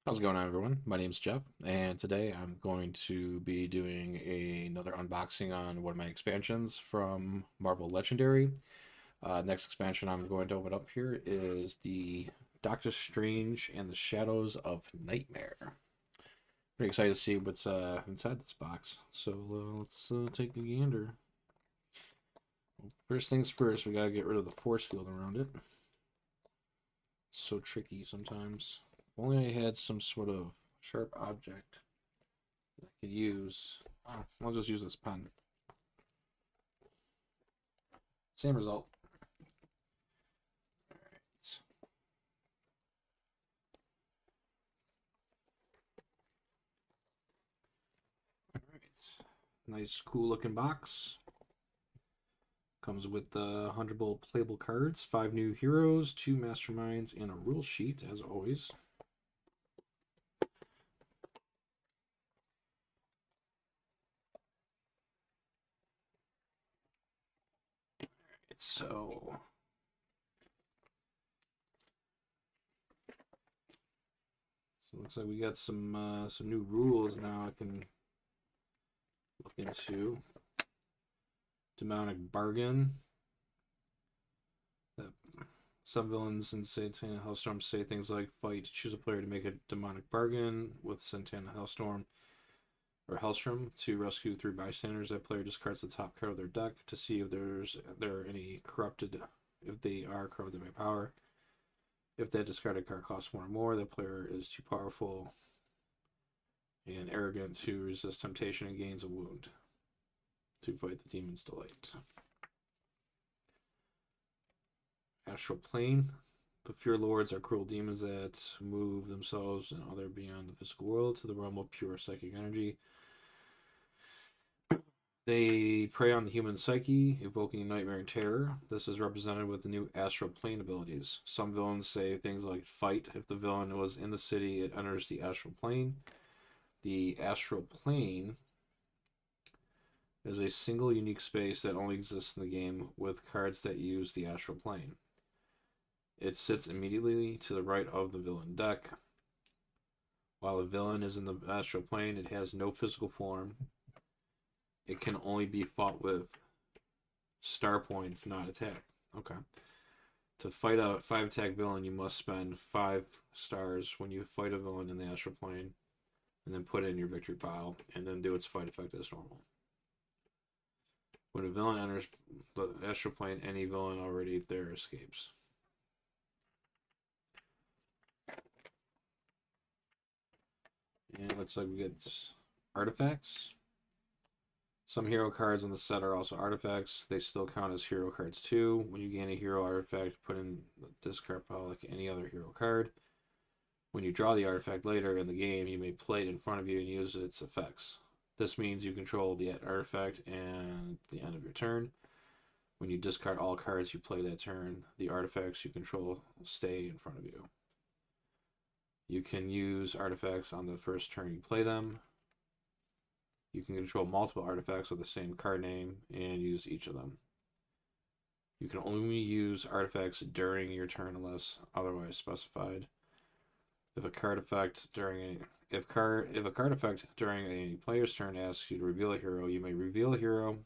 How's it going on, everyone? My name's Jeff, and today I'm going to be doing another unboxing on one of my expansions from Marvel Legendary. Next expansion I'm going to open up here is the Doctor Strange and the Shadows of Nightmare. Pretty excited to see what's inside this box. So let's take a gander. First things first, we gotta get rid of the force field around it. It's so tricky sometimes. If only I had some sort of sharp object I could use. I'll just use this pen. Same result. All right. Nice, cool looking box. Comes with the 100 playable cards, 5 new heroes, 2 masterminds, and a rule sheet, as always. So it looks like we got some new rules now I can look into. Demonic Bargain. That some villains in Santana Hellstorm say things like fight, choose a player to make a demonic bargain with Santana Hellstorm or Hellstrom to rescue 3 bystanders. That player discards the top card of their deck to see if there are any corrupted, if they are corrupted by power. If that discarded card costs 1 or more, that player is too powerful and arrogant to resist temptation and gains a wound to fight the demon's delight. Astral Plane. The Fear Lords are cruel demons that move themselves and other beyond the physical world to the realm of pure psychic energy. They prey on the human psyche, evoking nightmare and terror. This is represented with the new Astral Plane abilities. Some villains say things like fight. If the villain was in the city, it enters the Astral Plane. The Astral Plane is a single unique space that only exists in the game with cards that use the Astral Plane. It sits immediately to the right of the villain deck. While a villain is in the Astral Plane, it has no physical form. It can only be fought with star points, not attack. Okay. To fight a 5 attack villain, you must spend 5 stars when you fight a villain in the Astral Plane, and then put it in your victory pile, and then do its fight effect as normal. When a villain enters the Astral Plane, any villain already there escapes. And it looks like we get artifacts. Some hero cards in the set are also artifacts. They still count as hero cards too. When you gain a hero artifact, put in the discard pile like any other hero card. When you draw the artifact later in the game, you may play it in front of you and use its effects. This means you control the artifact and the end of your turn. When you discard all cards you play that turn, the artifacts you control stay in front of you. You can use artifacts on the first turn you play them. You can control multiple artifacts with the same card name and use each of them. You can only use artifacts during your turn unless otherwise specified. If a card effect during a card effect during a player's turn asks you to reveal a hero, you may reveal a hero,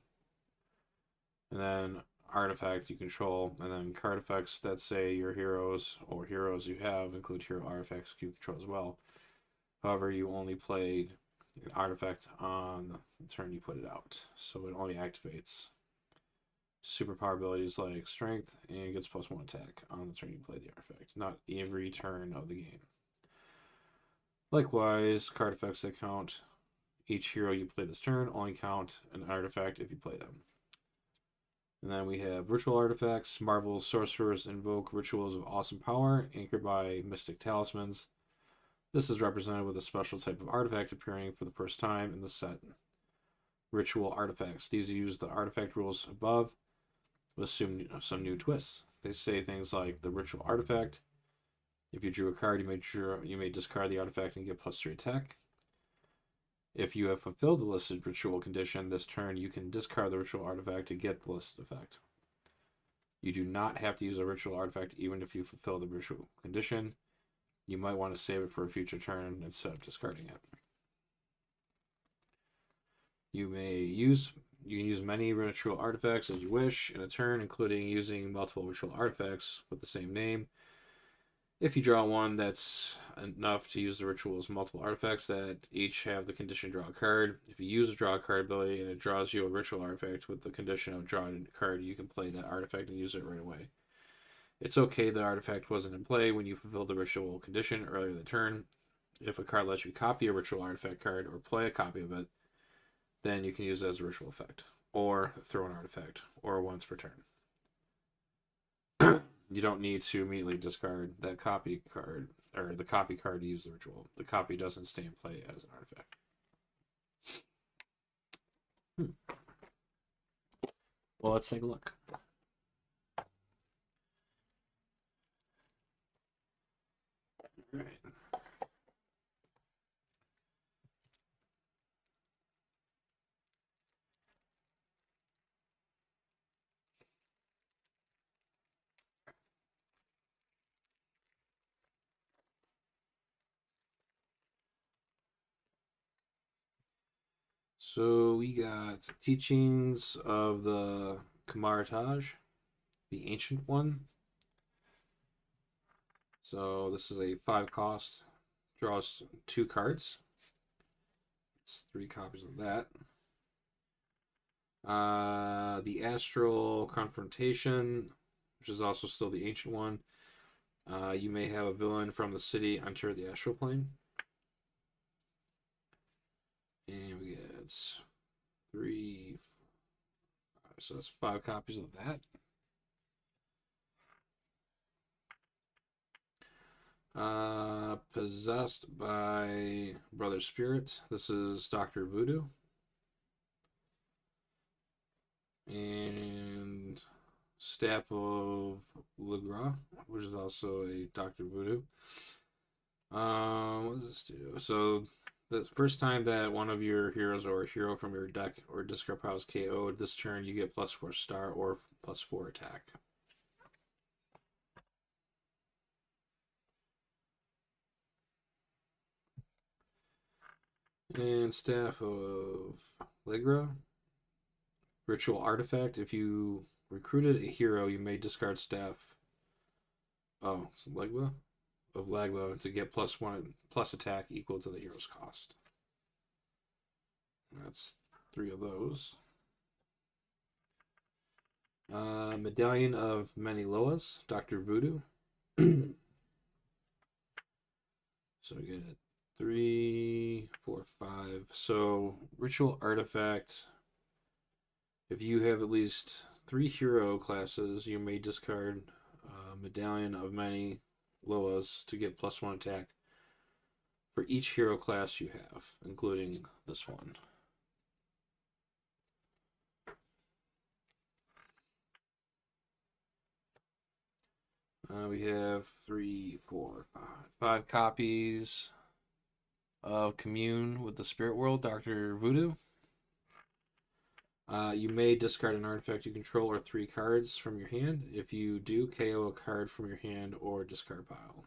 and then artifact you control, and then card effects that say your heroes or heroes you have include hero artifacts you control as well. However, you only play an artifact on the turn you put it out, so it only activates superpower abilities like strength and gets +1 attack on the turn you play the artifact, not every turn of the game. Likewise, card effects that count each hero you play this turn only count an artifact if you play them. And then we have ritual artifacts. Marvel sorcerers invoke rituals of awesome power anchored by mystic talismans. This is represented with a special type of artifact appearing for the first time in the set. Ritual artifacts. These use the artifact rules above with some new twists. They say things like the ritual artifact. If you drew a card, you may discard the artifact and get +3 attack. If you have fulfilled the listed ritual condition this turn, you can discard the ritual artifact to get the listed effect. You do not have to use a ritual artifact even if you fulfill the ritual condition. You might want to save it for a future turn instead of discarding it. You can use many ritual artifacts as you wish in a turn, including using multiple ritual artifacts with the same name. If you draw one, that's enough to use the ritual's multiple artifacts that each have the condition draw a card. If you use a draw a card ability and it draws you a ritual artifact with the condition of drawing a card, you can play that artifact and use it right away. It's okay the artifact wasn't in play when you fulfilled the ritual condition earlier in the turn. If a card lets you copy a ritual artifact card or play a copy of it, then you can use it as a ritual effect, or throw an artifact, or once per turn. You don't need to immediately discard that copy card, or the copy card to use the ritual. The copy doesn't stay in play as an artifact. Well, let's take a look. All right. So we got Teachings of the Kamar-Taj, the Ancient One. So this is a 5 cost, draws 2 cards. It's 3 copies of that. The Astral Confrontation, which is also still the Ancient One. You may have a villain from the city enter the astral plane. And we get 3, 5, so that's 5 copies of that. Possessed by Brother Spirit. This is Dr. Voodoo. And Staff of Legras, which is also a Dr. Voodoo. What does this do? So the first time that one of your heroes or a hero from your deck or discard pile is KO'd this turn, you get +4 star or +4 attack. And Staff of Legras. Ritual Artifact. If you recruited a hero, you may discard Staff. Oh, it's Legba? Of Lagba to get +1 plus attack equal to the hero's cost. That's 3 of those. Medallion of Many Loas, Dr. Voodoo. So we get 3, 4, 5. So Ritual Artifact. If you have at least 3 hero classes, you may discard Medallion of Many Loas to get +1 attack for each hero class you have, including this one. We have 3, 4, 5 copies of Commune with the Spirit World, Dr. Voodoo. You may discard an artifact you control or 3 cards from your hand. If you do, KO a card from your hand or discard pile.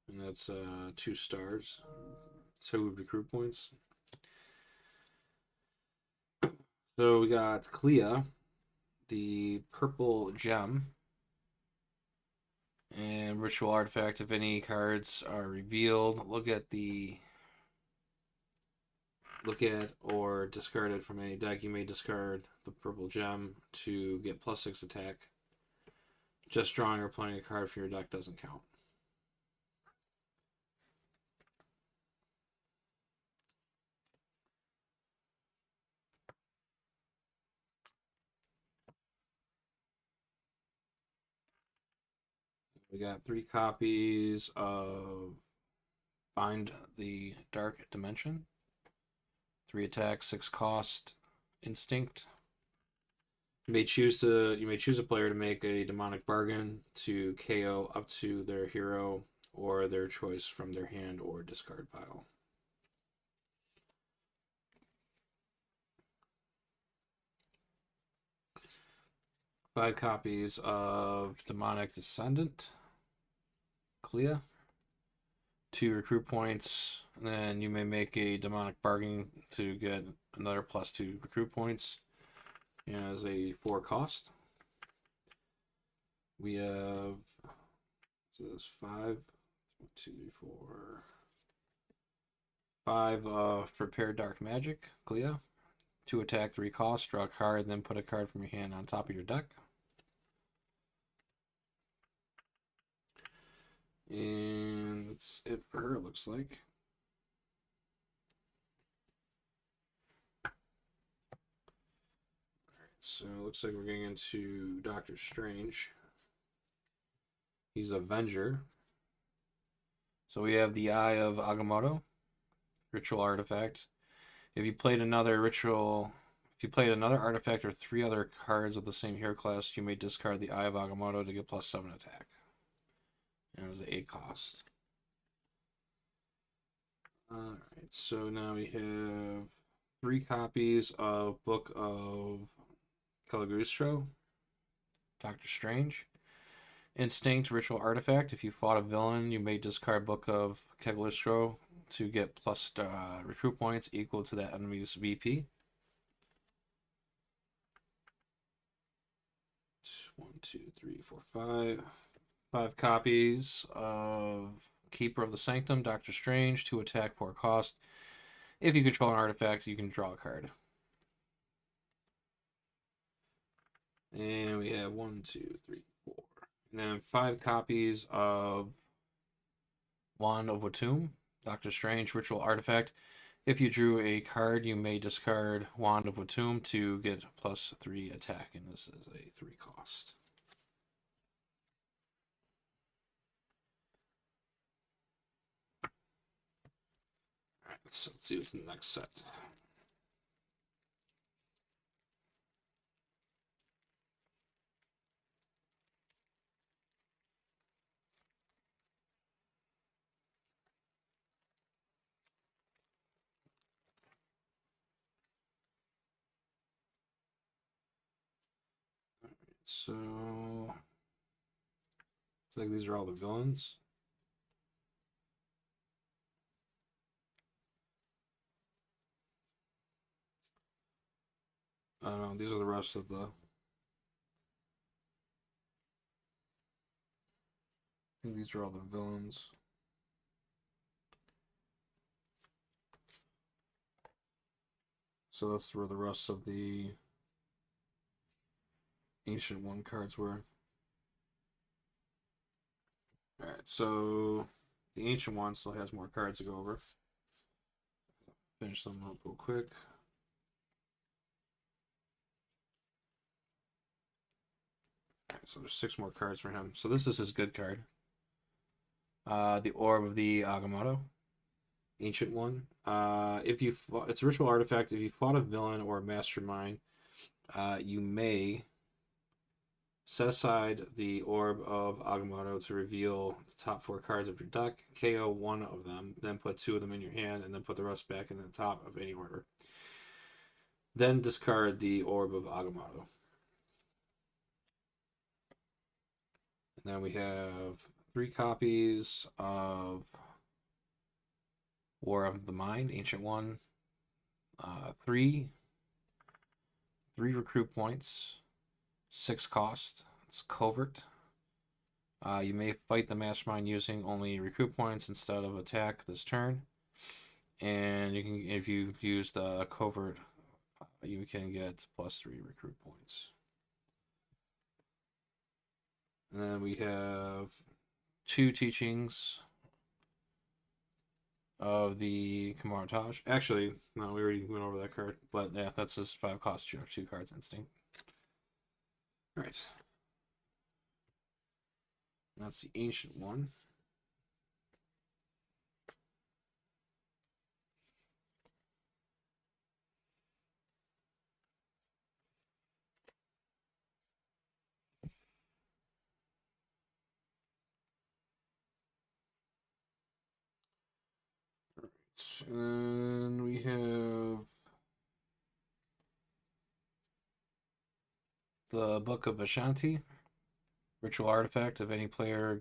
And that's 2 stars. 2 recruit points. So we got Clea, the purple gem. And ritual artifact, if any cards are revealed, look at or discarded from any deck, you may discard the purple gem to get +6 attack. Just drawing or playing a card from your deck doesn't count. We got 3 copies of Bind the Dark Dimension. 3 attack, 6 cost, instinct. You may choose a player to make a demonic bargain to KO up to their hero or their choice from their hand or discard pile. Five copies of Demonic Descendant. Clea. 2 recruit points, and then you may make a demonic bargain to get another +2 recruit points as a 4 cost. We have, so there's 5, 2, 4, 5 Prepare Dark Magic, Clea. 2 attack, 3 cost, draw a card, then put a card from your hand on top of your deck. And that's it for her, it looks like. Alright, so it looks like we're getting into Doctor Strange. He's Avenger. So we have the Eye of Agamotto, ritual artifact. If you played another artifact or 3 other cards of the same hero class, you may discard the Eye of Agamotto to get +7 attack. And it was an 8 cost. Alright, so now we have 3 copies of Book of Caligustro, Doctor Strange. Instinct, ritual artifact. If you fought a villain, you may discard Book of Caligustro to get plus recruit points equal to that enemy's VP. 1, 2, 3, 4, 5. 5 copies of Keeper of the Sanctum, Doctor Strange, 2 attack, 4 cost. If you control an artifact, you can draw a card. And we have 1, 2, 3, 4. And then 5 copies of Wand of Watum, Doctor Strange, ritual artifact. If you drew a card, you may discard Wand of Watum to get +3 attack, and this is a 3 cost. Alright, let's see what's in the next set. So, looks like these are all the villains. These are the rest of the. I think these are all the villains. So that's where the rest of the Ancient One cards were. Alright, so the Ancient One still has more cards to go over. Finish them up real quick. Alright, so there's 6 more cards for him. So this is his good card. The Orb of the Agamotto. Ancient One. It's a ritual artifact. If you fought a villain or a mastermind, you may set aside the Orb of Agamotto to reveal the top 4 cards of your deck, KO 1 of them, then put 2 of them in your hand, and then put the rest back in the top of any order. Then discard the Orb of Agamotto. And then we have 3 copies of War of the Mind, Ancient One. 3 recruit points, 6 cost. It's covert. You may fight the mastermind using only recruit points instead of attack this turn. And you can, if you use the covert, you can get +3 recruit points. And then we have 2 teachings of the Camartage. Actually, no, we already went over that card. But yeah, that's just 5 cost, 2 cards instinct. Alright. That's the Ancient One. And we have the Book of Ashanti, ritual artifact. If any player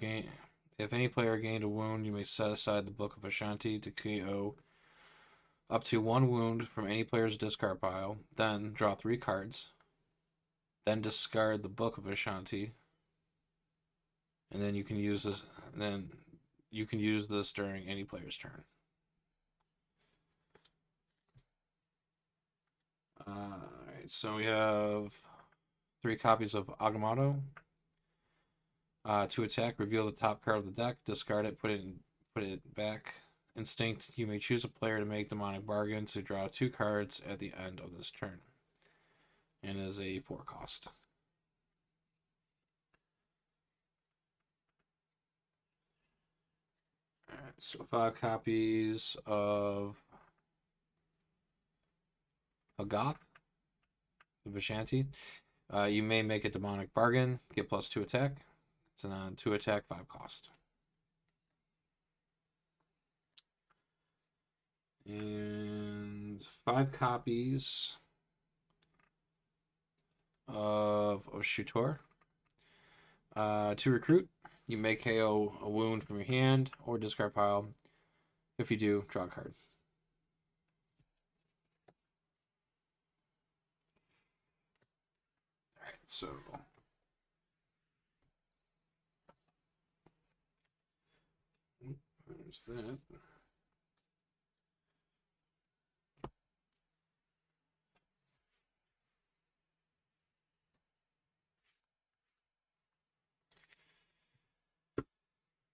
If any player gained a wound, you may set aside the Book of Ashanti to KO up to 1 wound from any player's discard pile. Then draw 3 cards. Then discard the Book of Ashanti. And then you can use this. Then you can use this during any player's turn. Alright, so we have 3 copies of Agamotto. To attack, reveal the top card of the deck, discard it, put it back. Instinct, you may choose a player to make Demonic Bargain to draw 2 cards at the end of this turn. And is a 4 cost. Alright, so 5 copies of Agath, the Vishanti. You may make a Demonic Bargain, get +2 attack. It's an 2 attack, 5 cost. And 5 copies of Shutor. To recruit, you may KO a wound from your hand or discard pile. If you do, draw a card. Alright, so there's that.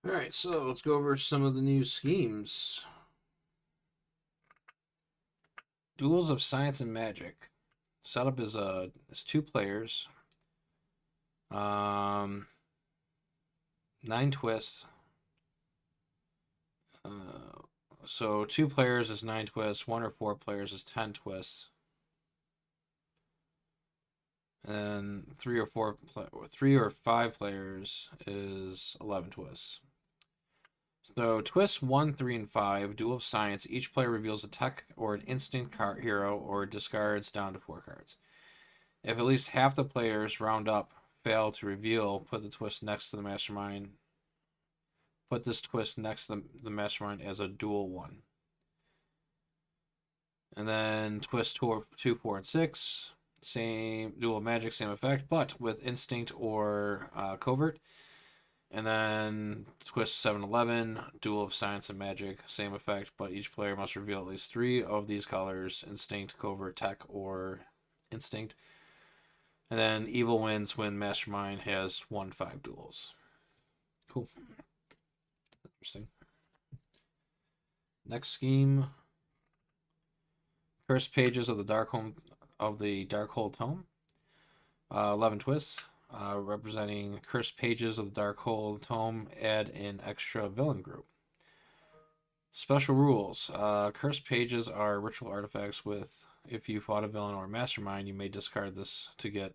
Alright, so let's go over some of the new schemes. Duels of Science and Magic. Setup is 2 players. 9 twists. So 2 players is 9 twists. 1 or 4 players is 10 twists. And 3 or 5 players is 11 twists. So twists 1, 3, and 5, Duel of Science. Each player reveals a tech or an instinct card hero or discards down to 4 cards. If at least half the players round up fail to reveal, put the twist next to the mastermind. Put this twist next to the mastermind as a dual 1. And then twist 2, 4, and 6. Same Duel of Magic, same effect, but with instinct or covert. And then twist 7, 11, Duel of Science and Magic, same effect, but each player must reveal at least 3 of these colors: instinct, covert, tech, or instinct. And then Evil wins when Mastermind has won 5 duels. Cool. Interesting. Next scheme. Cursed Pages of the Darkhold Tome. 11 twists. Representing Cursed Pages of the Darkhold Tome, add an extra villain group. Special rules. Cursed Pages are ritual artifacts with, if you fought a villain or a mastermind, you may discard this to get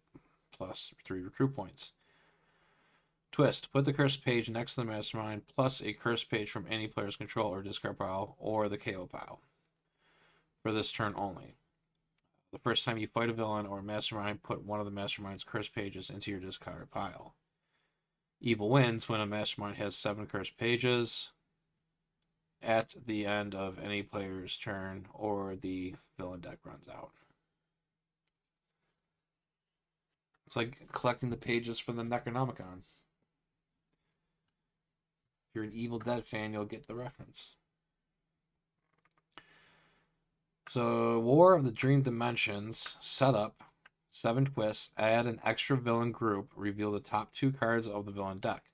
+3 recruit points. Twist. Put the Cursed Page next to the mastermind plus a Cursed Page from any player's control or discard pile or the KO pile. For this turn only. The first time you fight a villain or a mastermind, put one of the mastermind's Cursed Pages into your discard pile. Evil wins when a mastermind has 7 Cursed Pages at the end of any player's turn or the villain deck runs out. It's like collecting the pages from the Necronomicon. If you're an Evil Dead fan, you'll get the reference. So, War of the Dream Dimensions, setup, 7 twists, add an extra villain group, reveal the top 2 cards of the villain deck.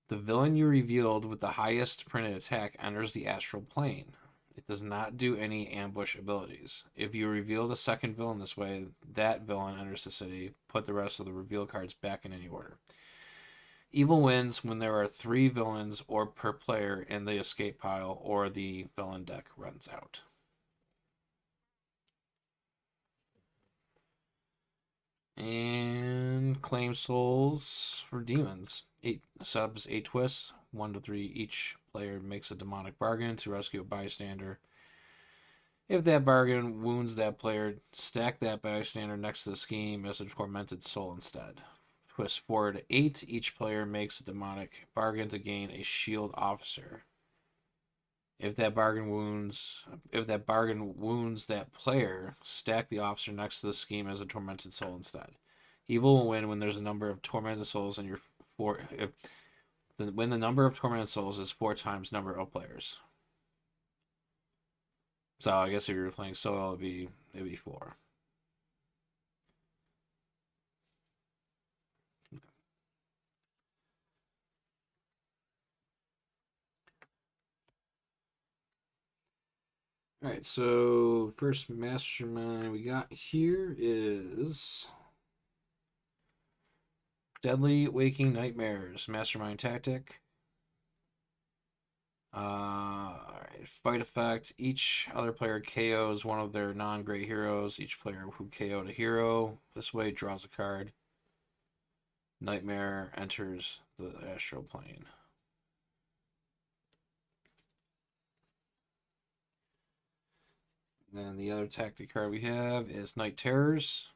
The villain you revealed with the highest printed attack enters the astral plane. It does not do any ambush abilities. If you reveal the second villain this way, that villain enters the city. Put the rest of the reveal cards back in any order. Evil wins when there are 3 villains or per player in the escape pile or the villain deck runs out. And Claim Souls for Demons. 8 subs, 8 twists, 1 to 3. Each player makes a demonic bargain to rescue a bystander. If that bargain wounds that player, stack that bystander next to the scheme as a tormented soul instead. twist 4 to 8. Each player makes a demonic bargain to gain a shield officer. If that bargain wounds that player, stack the officer next to the scheme as a tormented soul instead. Evil will win when there's a number of tormented souls in your when the number of tormented souls is 4 times number of players. So I guess if you're playing solo, it'd be 4. All right, so first mastermind we got here is Deadly Waking Nightmares, mastermind tactic. Alright, fight effect. Each other player KOs one of their non-great heroes. Each player who KO'd a hero this way draws a card. Nightmare enters the astral plane. Then the other tactic card we have is Night Terrors.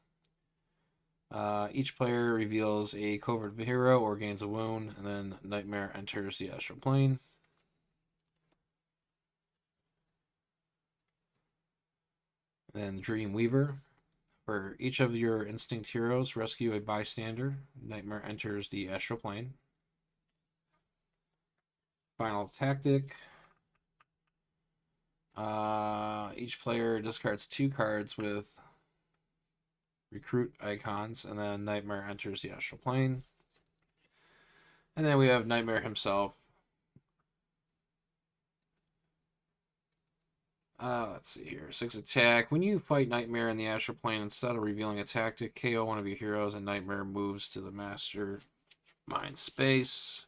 Each player reveals a covert hero or gains a wound, and then Nightmare enters the astral plane. Then Dream Weaver. For each of your instinct heroes, rescue a bystander. Nightmare enters the astral plane. Final tactic. Each player discards 2 cards with recruit icons, and then Nightmare enters the astral plane. And then we have Nightmare himself. Let's see here. 6 attack. When you fight Nightmare in the astral plane, instead of revealing a tactic, KO one of your heroes, and Nightmare moves to the mastermind space.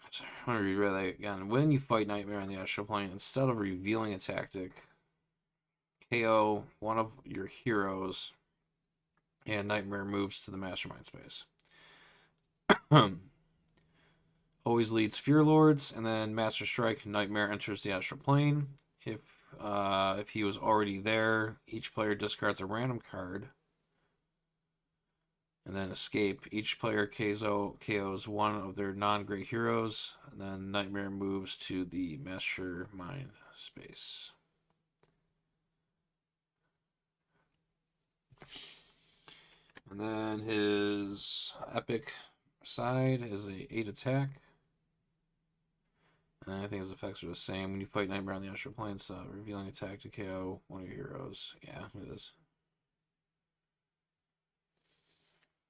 Sorry, I'm going to reread that again. When you fight Nightmare in the astral plane, instead of revealing a tactic, KO one of your heroes, and Nightmare moves to the mastermind space. Always leads Fear Lords, and then Master Strike. Nightmare enters the astral plane. If he was already there, each player discards a random card. And then Escape. Each player KOs one of their non-great heroes, and then Nightmare moves to the mastermind space. And then his epic side is a 8 attack. And I think his effects are the same. When you fight Nightmare on the astral plane, stop revealing attack to KO one of your heroes. Yeah, it is.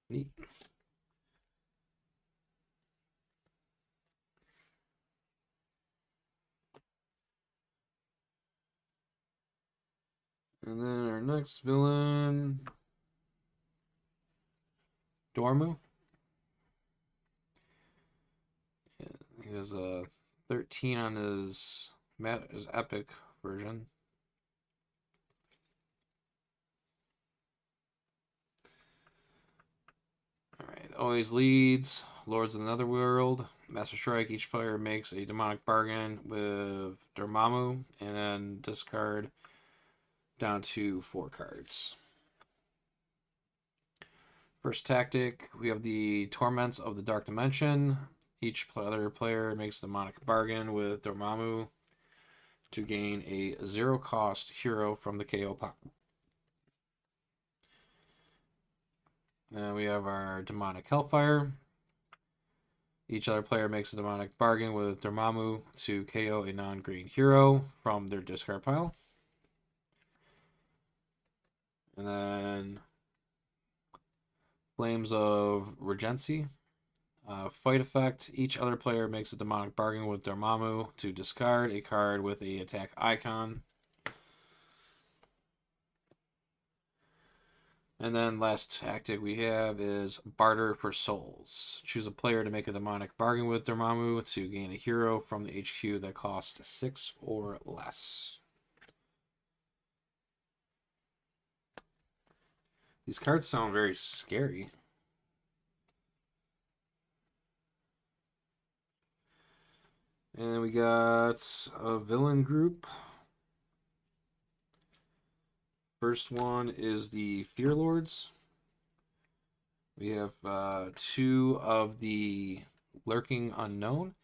Neat. And then our next villain, Dormu. Yeah, he has a 13 on his epic version. Alright, always leads. Lords of the Netherworld. Master Strike. Each player makes a demonic bargain with Dormammu, and then discard down to 4 cards. First tactic, we have the Torments of the Dark Dimension. Each other player makes a demonic bargain with Dormammu to gain a 0-cost hero from the KO pile. Then we have our Demonic Hellfire. Each other player makes a demonic bargain with Dormammu to KO a non-green hero from their discard pile. And then Flames of Regency. Fight effect. Each other player makes a demonic bargain with Dormammu to discard a card with a attack icon. And then last tactic we have is Barter for Souls. Choose a player to make a demonic bargain with Dormammu to gain a hero from the HQ that costs 6 or less. These cards sound very scary. And we got a villain group. First one is the Fear Lords. We have 2 of the Lurking Unknown.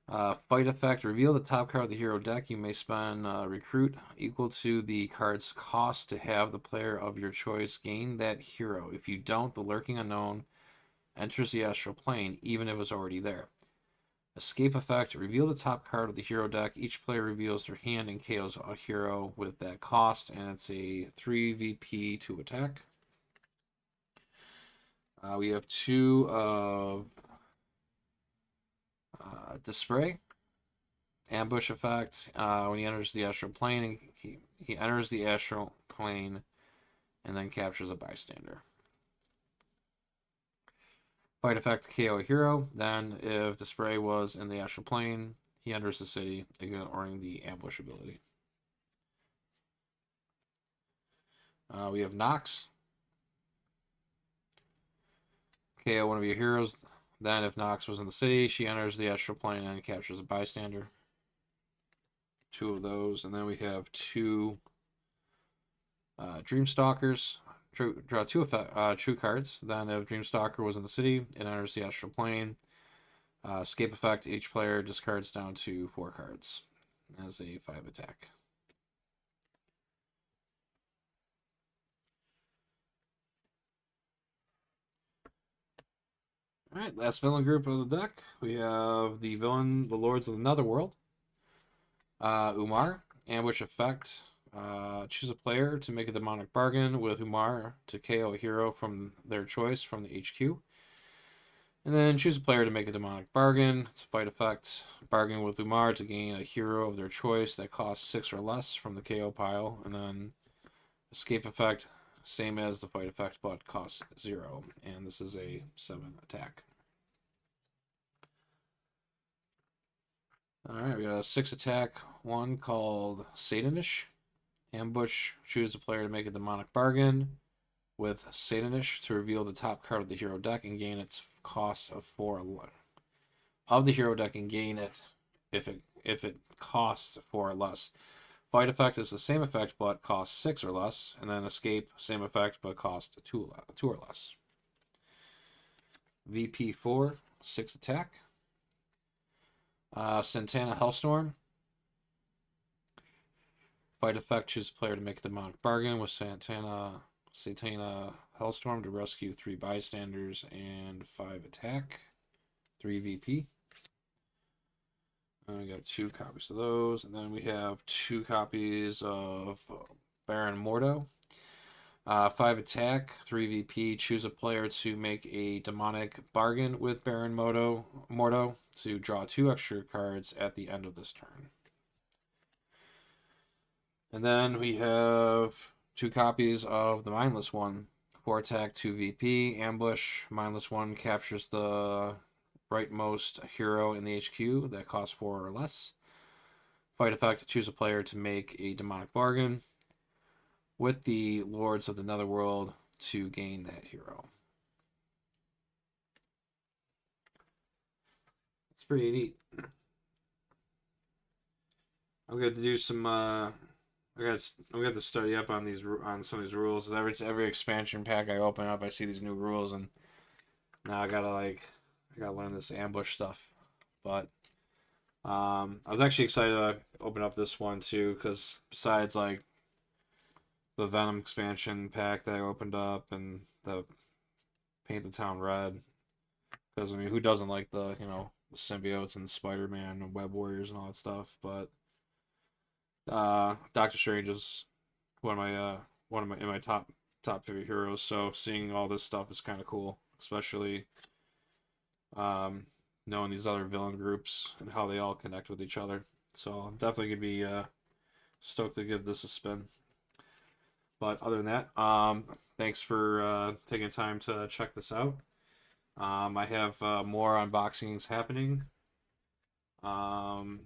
Fight effect. Reveal the top card of the hero deck. You may spend recruit equal to the card's cost to have the player of your choice gain that hero. If you don't, the Lurking Unknown enters the astral plane, even if it's already there. Escape effect. Reveal the top card of the hero deck. Each player reveals their hand and KOs a hero with that cost, and it's a 3 VP to attack. We have 2 of Display. Ambush effect. When he enters the astral plane, he enters the astral plane and then captures a bystander. Fight effect, KO a hero. Then, if Display was in the astral plane, he enters the city, ignoring the ambush ability. We have Nox. KO one of your heroes. Then, if Nox was in the city, she enters the astral plane and captures a bystander. 2 of those. And then we have 2 Dreamstalkers. Draw 2 true cards. Then, if Dreamstalker was in the city, it enters the astral plane. Escape effect, each player discards down to 4 cards as a 5 attack. Alright, last villain group of the deck. We have the villain, the Lords of the Netherworld. Umar, ambush effect. Choose a player to make a demonic bargain with Umar to KO a hero from their choice from the HQ. And then choose a player to make a demonic bargain. It's a fight effect. Bargain with Umar to gain a hero of their choice that costs 6 or less from the KO pile. And then escape effect, same as the fight effect, but costs 0. And this is a 7 attack. Alright, we got a 6 attack one called Satanish. Ambush, choose a player to make a demonic bargain with Satanish to reveal the top card of the hero deck and gain its cost of 4 of the hero deck and gain it if it costs 4 or less. Fight effect is the same effect but costs 6 or less, and then escape, same effect but costs 2 or less. VP4, 6 attack. Santana Hellstorm. Fight effect, choose a player to make a demonic bargain with Satana Hellstorm to rescue 3 bystanders and 5 attack. 3 VP. And we got 2 copies of those, and then we have 2 copies of Baron Mordo. 5 attack, 3 VP. Choose a player to make a demonic bargain with Baron Mordo to draw 2 extra cards at the end of this turn. And then we have 2 copies of the Mindless One. 4 attack, 2 VP. Ambush. Mindless One captures the rightmost hero in the HQ that costs 4 or less. Fight effect, choose a player to make a demonic bargain with the Lords of the Netherworld to gain that hero. It's pretty neat. I'm going to do some I'm going to study up on some of these rules. Every expansion pack I open up, I see these new rules, and now I gotta learn this ambush stuff. But I was actually excited to open up this one too, because besides like the Venom expansion pack that I opened up and the Paint the Town Red, because I mean, who doesn't like the the symbiotes and Spider-Man and Web Warriors and all that stuff? But Doctor Strange is one of my top favorite heroes. So seeing all this stuff is kind of cool, especially knowing these other villain groups and how they all connect with each other. So I'm definitely gonna be stoked to give this a spin. But other than that, thanks for taking time to check this out. I have more unboxings happening. Trying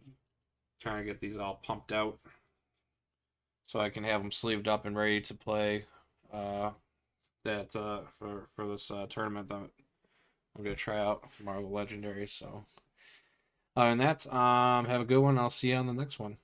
to get these all pumped out so I can have them sleeved up and ready to play for this tournament that I'm gonna try out for Marvel Legendary. So other than that, have a good one. I'll see you on the next one.